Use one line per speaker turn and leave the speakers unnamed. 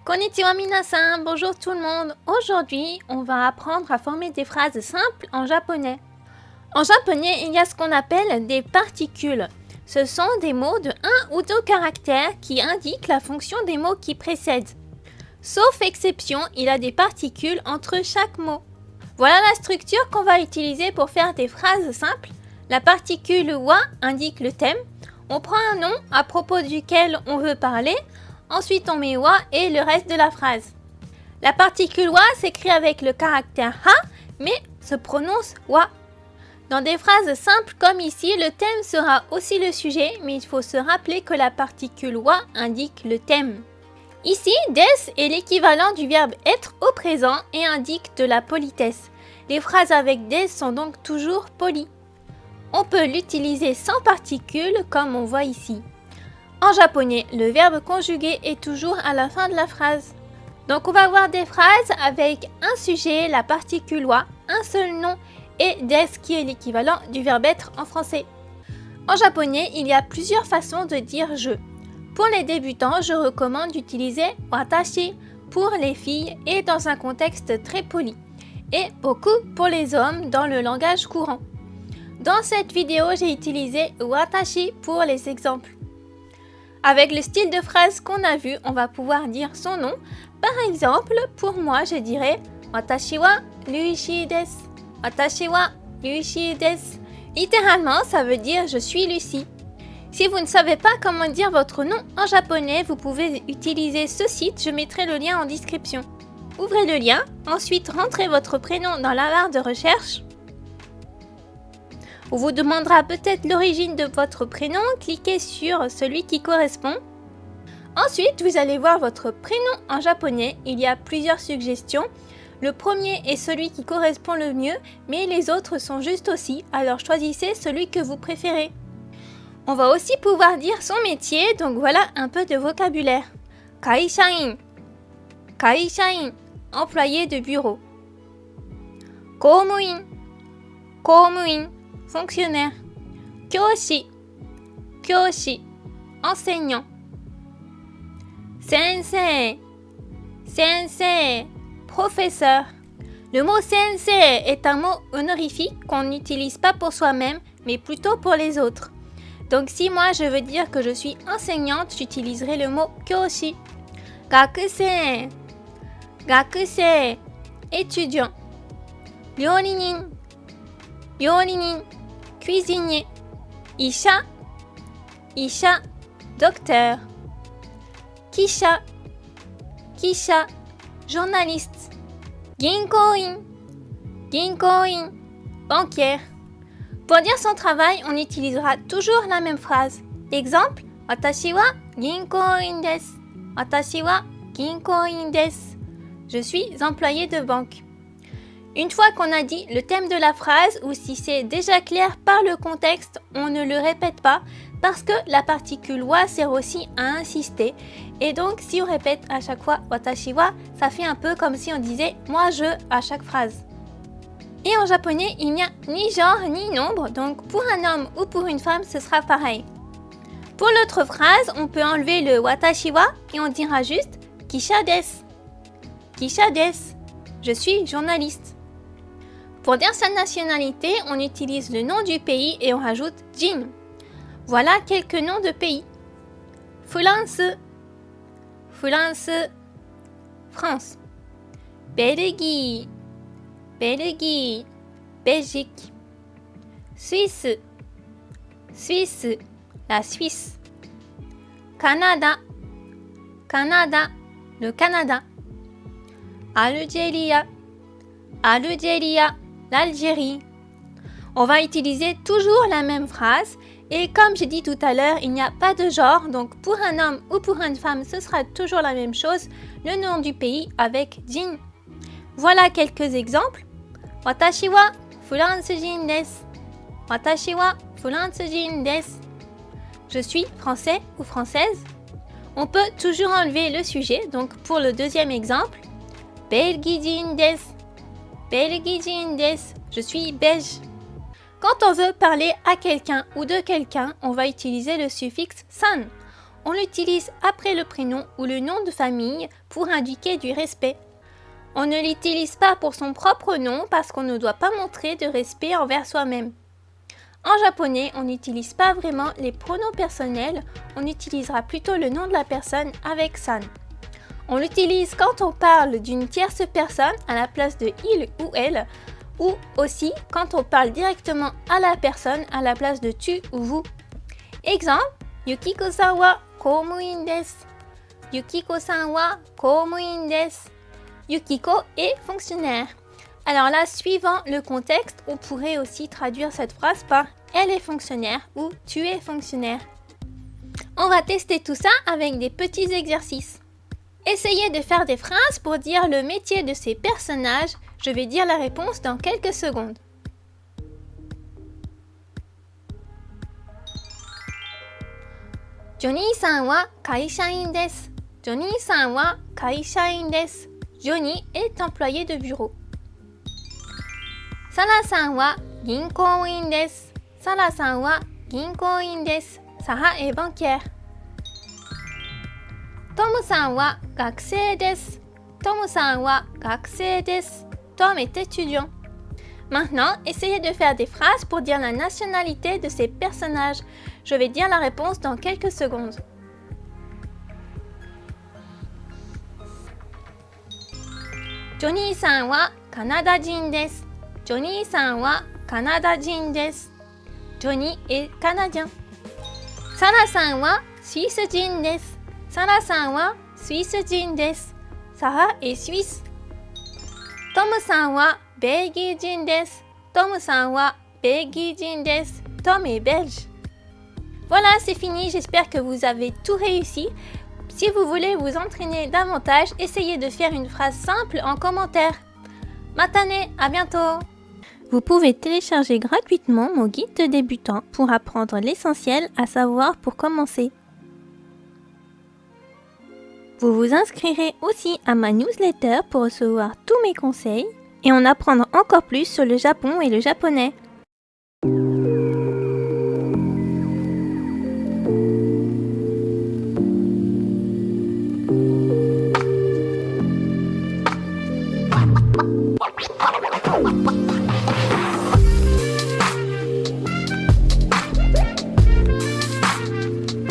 Konnichiwa minasan, bonjour tout le monde. Aujourd'hui, on va apprendre à former des phrases simples en japonais. En japonais, il y a ce qu'on appelle des particules. Ce sont des mots de un ou deux caractères qui indiquent la fonction des mots qui précèdent. Sauf exception, il y a des particules entre chaque mot. Voilà la structure qu'on va utiliser pour faire des phrases simples. La particule wa indique le thème. On prend un nom à propos duquel on veut parler. Ensuite, on met wa et le reste de la phrase. La particule wa s'écrit avec le caractère ha, mais se prononce wa. Dans des phrases simples comme ici, le thème sera aussi le sujet, mais il faut se rappeler que la particule wa indique le thème. Ici, des est l'équivalent du verbe être au présent et indique de la politesse. Les phrases avec des sont donc toujours polies. On peut l'utiliser sans particule comme on voit ici. En japonais, le verbe conjugué est toujours à la fin de la phrase. Donc on va voir des phrases avec un sujet, la particule wa, un seul nom et des qui est l'équivalent du verbe être en français. En japonais, il y a plusieurs façons de dire je. Pour les débutants, je recommande d'utiliser watashi pour les filles et dans un contexte très poli, et boku pour les hommes dans le langage courant. Dans cette vidéo, j'ai utilisé watashi pour les exemples. Avec le style de phrase qu'on a vu, on va pouvoir dire son nom. Par exemple, pour moi, je dirais Watashi wa Lucy desu. Watashi wa Lucy desu. Littéralement, ça veut dire je suis Lucie. Si vous ne savez pas comment dire votre nom en japonais, vous pouvez utiliser ce site, je mettrai le lien en description. Ouvrez le lien, ensuite rentrez votre prénom dans la barre de recherche. On vous demandera peut-être l'origine de votre prénom, cliquez sur celui qui correspond. Ensuite, vous allez voir votre prénom en japonais, il y a plusieurs suggestions. Le premier est celui qui correspond le mieux, mais les autres sont juste aussi, alors choisissez celui que vous préférez. On va aussi pouvoir dire son métier, donc voilà un peu de vocabulaire. Kaishain, kaishain, employé de bureau. Koumuin, koumuin, fonctionnaire. Kyoshi, kyoshi, enseignant. Sensei, sensei, professeur. Le mot sensei est un mot honorifique qu'on n'utilise pas pour soi-même, mais plutôt pour les autres. Donc si moi je veux dire que je suis enseignante, j'utiliserai le mot kyoshi. Gakusei, gakusei, étudiant. Ryōrinin, ryōrinin, cuisinier. Isha, isha, docteur. Kisha, kisha, journaliste. Ginkoin, ginkoin, banquière. Pour dire son travail, on utilisera toujours la même phrase. Exemple, Watashi wa ginkoin desu. Watashi wa ginkoin desu. Je suis employé de banque. Une fois qu'on a dit le thème de la phrase ou si c'est déjà clair par le contexte, on ne le répète pas parce que la particule wa sert aussi à insister. Et donc, si on répète à chaque fois Watashi wa, ça fait un peu comme si on disait moi je à chaque phrase. Et en japonais, il n'y a ni genre ni nombre, donc pour un homme ou pour une femme, ce sera pareil. Pour l'autre phrase, on peut enlever le watashi wa et on dira juste kisha desu. Kisha desu. Je suis journaliste. Pour dire sa nationalité, on utilise le nom du pays et on rajoute jin. Voilà quelques noms de pays. France, France, France. Belgique, Belgique, Belgique. Suisse, Suisse, la Suisse. Canada, Canada, le Canada. Algérie, Algérie, l'Algérie. On va utiliser toujours la même phrase et comme j'ai dit tout à l'heure, il n'y a pas de genre, donc pour un homme ou pour une femme, ce sera toujours la même chose, le nom du pays avec jin. Voilà quelques exemples. Watashi wa Furansujin desu. Watashi wa Furansujin desu. Je suis français ou française. On peut toujours enlever le sujet, donc pour le deuxième exemple, Belgijin desu. Belgijin desu. Je suis belge. Quand on veut parler à quelqu'un ou de quelqu'un, on va utiliser le suffixe san. on l'utilise après le prénom ou le nom de famille pour indiquer du respect. On ne l'utilise pas pour son propre nom parce qu'on ne doit pas montrer de respect envers soi-même. En japonais, on n'utilise pas vraiment les pronoms personnels, on utilisera plutôt le nom de la personne avec san. On l'utilise quand on parle d'une tierce personne à la place de il ou elle, ou aussi quand on parle directement à la personne à la place de tu ou vous. Exemple, Yukiko-san wa koumoin desu. Yukiko-san wa koumoin desu. Yukiko est fonctionnaire. Alors là, suivant le contexte, on pourrait aussi traduire cette phrase par elle est fonctionnaire ou tu es fonctionnaire. On va tester tout ça avec des petits exercices. Essayez de faire des phrases pour dire le métier de ces personnages. Je vais dire la réponse dans quelques secondes. Johnny-san wa kaishain desu. Johnny-san wa kaishain desu. Johnny est employé de bureau. Sara-san wa ginkouin desu. Sara-san wa ginkouin desu. Sarah est banquière. Tom-san wa gakusei desu. Tom-san wa gakusei desu. Tom est étudiant. Maintenant, essayez de faire des phrases pour dire la nationalité de ces personnages. Je vais dire la réponse dans quelques secondes. Johnny-san wa Kanada-jin desu. Johnny-san wa Kanada-jin desu. Johnny est canadien. Sara-san wa Suisse-jin desu. Sara-san wa Suisse-jin desu. Sarah est suisse. Tom-san wa Belgi-jin desu. Tom-san wa Belgi-jin desu. Tom est belge. Voilà, c'est fini. J'espère que vous avez tout réussi. Si vous voulez vous entraîner davantage, essayez de faire une phrase simple en commentaire. Matane, à bientôt! Vous pouvez télécharger gratuitement mon guide de débutant pour apprendre l'essentiel à savoir pour commencer. Vous vous inscrirez aussi à ma newsletter pour recevoir tous mes conseils et en apprendre encore plus sur le Japon et le japonais.